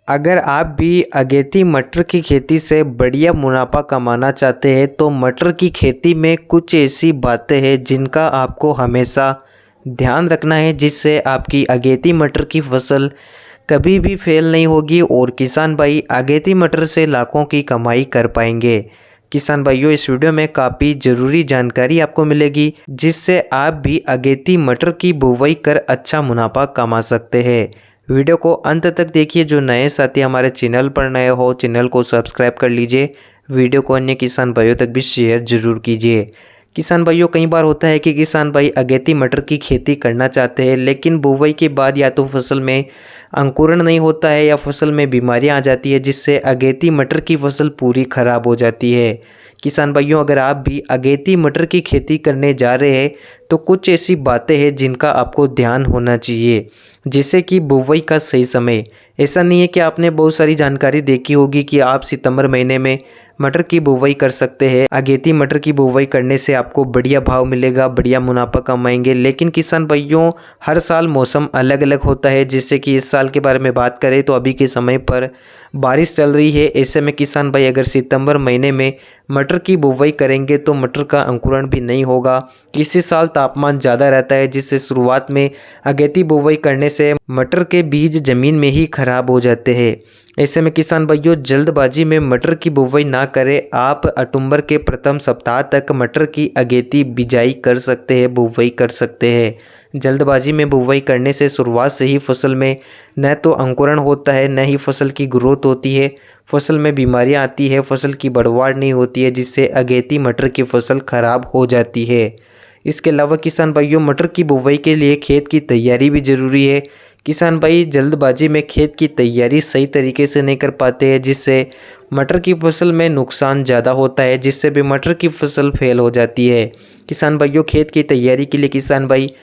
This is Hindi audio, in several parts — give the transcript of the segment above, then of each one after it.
अगर आप भी अगेती मटर की खेती से बढ़िया मुनाफा कमाना चाहते हैं तो मटर की खेती में कुछ ऐसी बातें हैं जिनका आपको हमेशा ध्यान रखना है, जिससे आपकी अगेती मटर की फसल कभी भी फेल नहीं होगी और किसान भाई अगेती मटर से लाखों की कमाई कर पाएंगे। किसान भाइयों, इस वीडियो में काफ़ी ज़रूरी जानकारी आपको मिलेगी जिससे आप भी अगेती मटर की बुवाई कर अच्छा मुनाफा कमा सकते हैं। वीडियो को अंत तक देखिए। जो नए साथी हमारे चैनल पर नए हो, चैनल को सब्सक्राइब कर लीजिए। वीडियो को अन्य किसान भाइयों तक भी शेयर जरूर कीजिए। किसान भाइयों, कई बार होता है कि किसान भाई अगेती मटर की खेती करना चाहते हैं, लेकिन बुवाई के बाद या तो फसल में अंकुरण नहीं होता है या फसल में बीमारियां आ जाती है, जिससे अगेती मटर की फसल पूरी खराब हो जाती है। किसान भाइयों, अगर आप भी अगेती मटर की खेती करने जा रहे हैं तो कुछ ऐसी बातें हैं जिनका आपको ध्यान होना चाहिए, जैसे कि बुवाई का सही समय। ऐसा नहीं है कि आपने बहुत सारी जानकारी देखी होगी कि आप सितंबर महीने में मटर की बुवाई कर सकते हैं। अगेती मटर की बुवाई करने से आपको बढ़िया भाव मिलेगा, बढ़िया मुनाफा कमाएंगे। लेकिन किसान भाइयों, हर साल मौसम अलग अलग होता है। जैसे कि इस साल के बारे में बात करें तो अभी के समय पर बारिश चल रही है। ऐसे में किसान भाई अगर सितंबर महीने में मटर की बुवाई करेंगे तो मटर का अंकुरण भी नहीं होगा। किसी साल तापमान ज़्यादा रहता है, जिससे शुरुआत में अगेती बुवाई करने से मटर के बीज ज़मीन में ही खराब हो जाते हैं। ऐसे में किसान भाइयों, जल्दबाजी में मटर की बुवाई ना करें। आप अक्टूबर के प्रथम सप्ताह तक मटर की अगेती बिजाई कर सकते हैं, बुवाई कर सकते हैं। जल्दबाजी में बुवाई करने से शुरुआत से ही फसल में न तो अंकुरण होता है, न ही फसल की ग्रोथ होती है। फसल में बीमारियां आती है, फसल की बढ़वाड़ नहीं होती है, जिससे अगेती मटर की फसल खराब हो जाती है। इसके अलावा किसान भाइयों, मटर की बुवाई के लिए खेत की तैयारी भी ज़रूरी है। किसान भाई जल्दबाजी में खेत की तैयारी सही तरीके से नहीं कर पाते हैं, जिससे मटर की फसल में नुकसान ज़्यादा होता है, जिससे भी मटर की फसल फेल हो जाती है। किसान भाइयों, खेत की तैयारी के लिए किसान भाई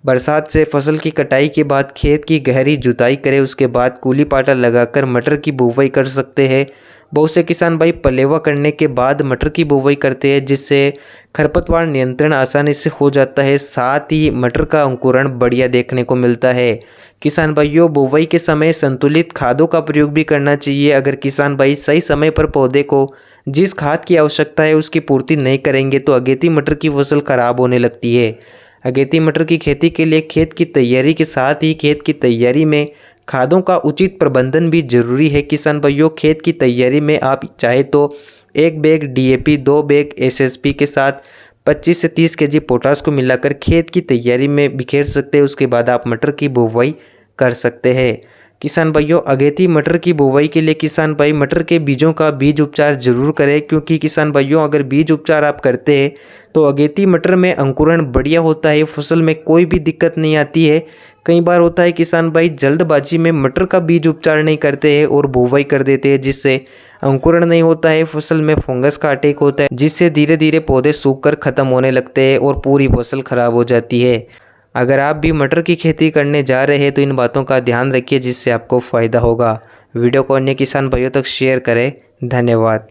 बरसात से फसल की कटाई के बाद खेत की गहरी जुताई करें। उसके बाद कूली पाटा लगाकर मटर की बुवाई कर सकते हैं। बहुत से किसान भाई पलेवा करने के बाद मटर की बुवाई करते हैं, जिससे खरपतवार नियंत्रण आसानी से हो जाता है। साथ ही मटर का अंकुरण बढ़िया देखने को मिलता है। किसान भाइयों, बुवाई के समय संतुलित खादों का प्रयोग भी करना चाहिए। अगर किसान भाई सही समय पर पौधे को जिस खाद की आवश्यकता है उसकी पूर्ति नहीं करेंगे तो अगेती मटर की फसल खराब होने लगती है। अगेती मटर की खेती के लिए खेत की तैयारी के साथ ही खेत की तैयारी में खादों का उचित प्रबंधन भी जरूरी है। किसान भाइयों, खेत की तैयारी में आप चाहे तो 1 बैग DAP, 2 बैग SSP के साथ 25 से 30 kg पोटास को मिलाकर खेत की तैयारी में बिखेर सकते हैं। उसके बाद आप मटर की बुवाई कर सकते हैं। किसान भाइयों, अगेती मटर की बुवाई के लिए किसान भाई मटर के बीजों का बीज उपचार जरूर करें, क्योंकि किसान भाइयों अगर बीज उपचार आप करते हैं तो अगेती मटर में अंकुरण बढ़िया होता है, फसल में कोई भी दिक्कत नहीं आती है। कई बार होता है किसान भाई जल्दबाजी में मटर का बीज उपचार नहीं करते हैं और बुवाई कर देते हैं, जिससे अंकुरण नहीं होता है, फसल में फंगस का अटैक होता है, जिससे धीरे धीरे पौधे सूखकर खत्म होने लगते हैं और पूरी फसल खराब हो जाती है। अगर आप भी मटर की खेती करने जा रहे हैं तो इन बातों का ध्यान रखिए, जिससे आपको फ़ायदा होगा। वीडियो को अन्य किसान भाइयों तक शेयर करें। धन्यवाद।